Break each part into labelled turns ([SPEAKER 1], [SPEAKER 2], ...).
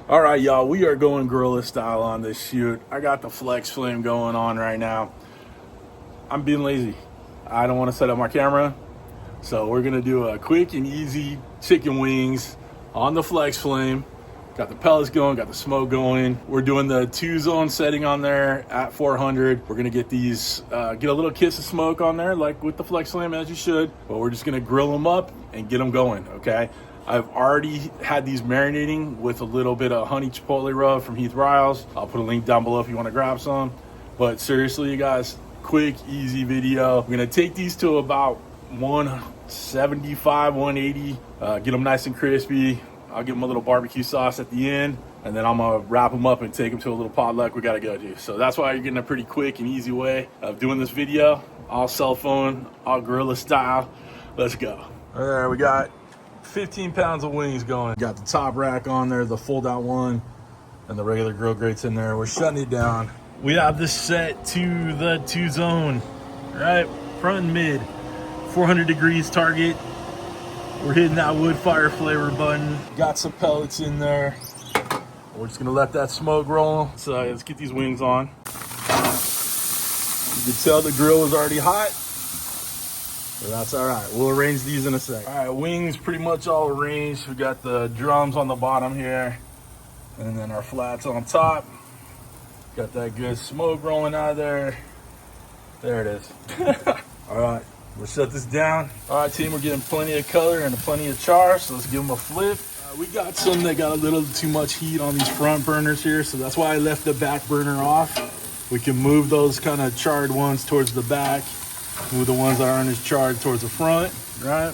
[SPEAKER 1] All right, y'all, we are going guerrilla style on this shoot. I got the FlexFlame going on right now. I'm being lazy. I don't want to set up my camera. So we're gonna do a quick and easy chicken wings on the FlexFlame. Got the pellets going, got the smoke going. We're doing the 2-zone setting on there at 400. We're gonna get these, get a little kiss of smoke on there, like with the FlexFlame, as you should. But we're just gonna grill them up and get them going, okay? I've already had these marinating with a little bit of honey chipotle rub from Heath Riles. I'll put a link down below if you want to grab some. But seriously, you guys, quick, easy video. I'm gonna take these to about 175, 180, get them nice and crispy. I'll give them a little barbecue sauce at the end, and then I'm gonna wrap them up and take them to a little potluck we gotta go to. So that's why you're getting a pretty quick and easy way of doing this video. All cell phone, all guerrilla style. Let's go. All right, we got 15 pounds of wings going. Got the top rack on there, the fold out one, and the regular grill grates in there. We're shutting it down. We have this set to the 2-zone, right? Front and mid, 400 degrees target. We're hitting that wood fire flavor button. Got some pellets in there. We're just gonna let that smoke roll. So let's get these wings on. You can tell the grill is already hot. But that's all right. We'll arrange these in a sec. All right, wings pretty much all arranged. We got the drums on the bottom here, and then our flats on top. Got that good smoke rolling out of there. There it is. All right, we'll shut this down. All right, team, we're getting plenty of color and plenty of char, so let's give them a flip. We got some that got a little too much heat on these front burners here, so that's why I left the back burner off. We can move those kind of charred ones towards the back. Move the ones that aren't as charred towards the front, right?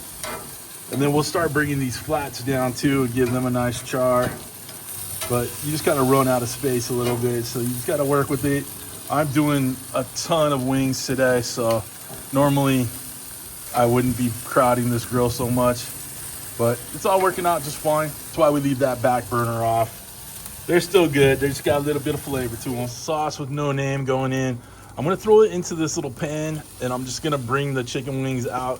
[SPEAKER 1] And then we'll start bringing these flats down too and give them a nice char. But you just gotta run out of space a little bit, so you just gotta work with it. I'm doing a ton of wings today, so normally I wouldn't be crowding this grill so much, but it's all working out just fine. That's why we leave that back burner off. They're still good, they just got a little bit of flavor to them. Sauce with no name going in. I'm gonna throw it into this little pan, and I'm just gonna bring the chicken wings out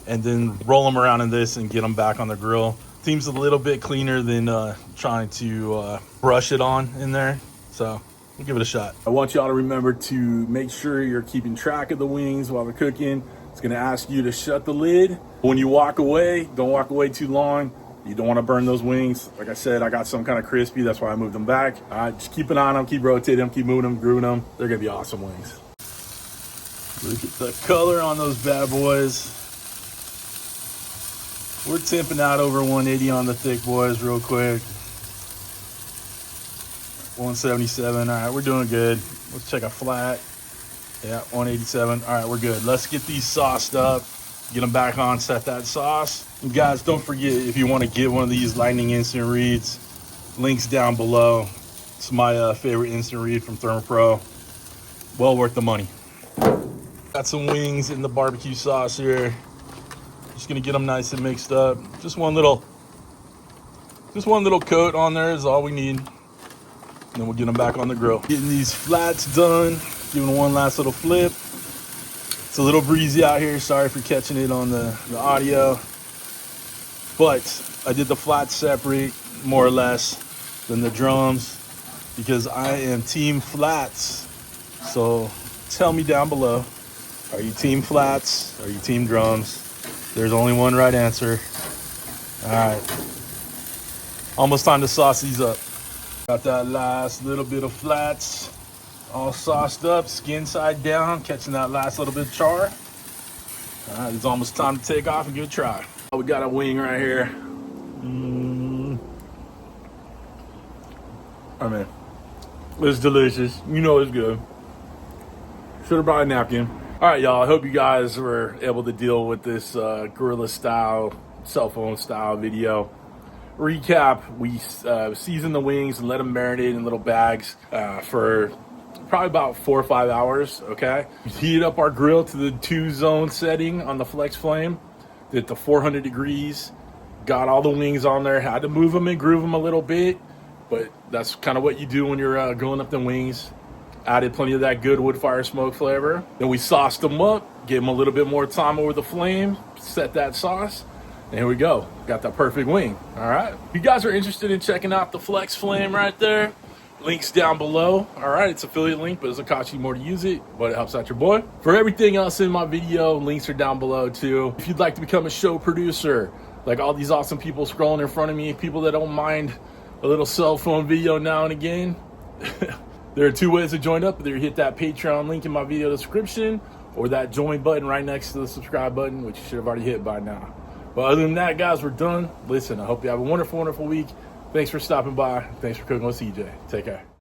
[SPEAKER 1] and then roll them around in this and get them back on the grill. Seems a little bit cleaner than trying to brush it on in there. So we'll give it a shot. I want y'all to remember to make sure you're keeping track of the wings while they're cooking. It's gonna ask you to shut the lid. When you walk away, don't walk away too long. You don't want to burn those wings. Like I said, I got some kind of crispy. That's why I moved them back. All right, just keep an eye on them, keep rotating them, keep moving them, grooving them. They're gonna be awesome wings. Look at the color on those bad boys. We're tipping out over 180 on the thick boys real quick. 177, all right, we're doing good. Let's check a flat. Yeah, 187, all right, we're good. Let's get these sauced up. Get them back on, set that sauce. And guys, don't forget, if you want to get one of these lightning instant reads, links down below. It's my favorite instant read from ThermoPro. Well worth the money. Got some wings in the barbecue sauce here. Just gonna get them nice and mixed up. Just one little coat on there is all we need. And then we'll get them back on the grill. Getting these flats done, giving one last little flip. It's a little breezy out here. Sorry for catching it on the audio. But I did the flats separate, more or less, than the drums, because I am team flats. So tell me down below, are you team flats? Are you team drums? There's only one right answer. All right. Almost time to sauce these up. Got that last little bit of flats all sauced up, skin side down, catching that last little bit of char. All right, it's almost time to take off and give it a try. We got a wing right here. I mean, it's delicious. You know it's good. Should have brought a napkin. All right, y'all, I hope you guys were able to deal with this guerrilla style, cell phone style video. Recap, we seasoned the wings and let them marinate in little bags for probably about 4 or 5 hours, okay? We heated up our grill to the 2-zone setting on the FlexFlame, did the 400 degrees, got all the wings on there, had to move them and groove them a little bit, but that's kind of what you do when you're grilling up the wings. Added plenty of that good wood fire smoke flavor. Then we sauced them up, gave them a little bit more time over the flame, set that sauce, And here we go. Got that perfect wing. All right. If you guys are interested in checking out the FlexFlame right there, links down below. All right, it's affiliate link, but it doesn't cost you more to use it, but it helps out your boy. For everything else in my video, links are down below too. If you'd like to become a show producer, like all these awesome people scrolling in front of me, people that don't mind a little cell phone video now and again, there are 2 ways to join up. Either you hit that Patreon link in my video description or that join button right next to the subscribe button, which you should have already hit by now. But other than that, guys, we're done. Listen, I hope you have a wonderful, wonderful week. Thanks for stopping by. Thanks for cooking with CJ. Take care.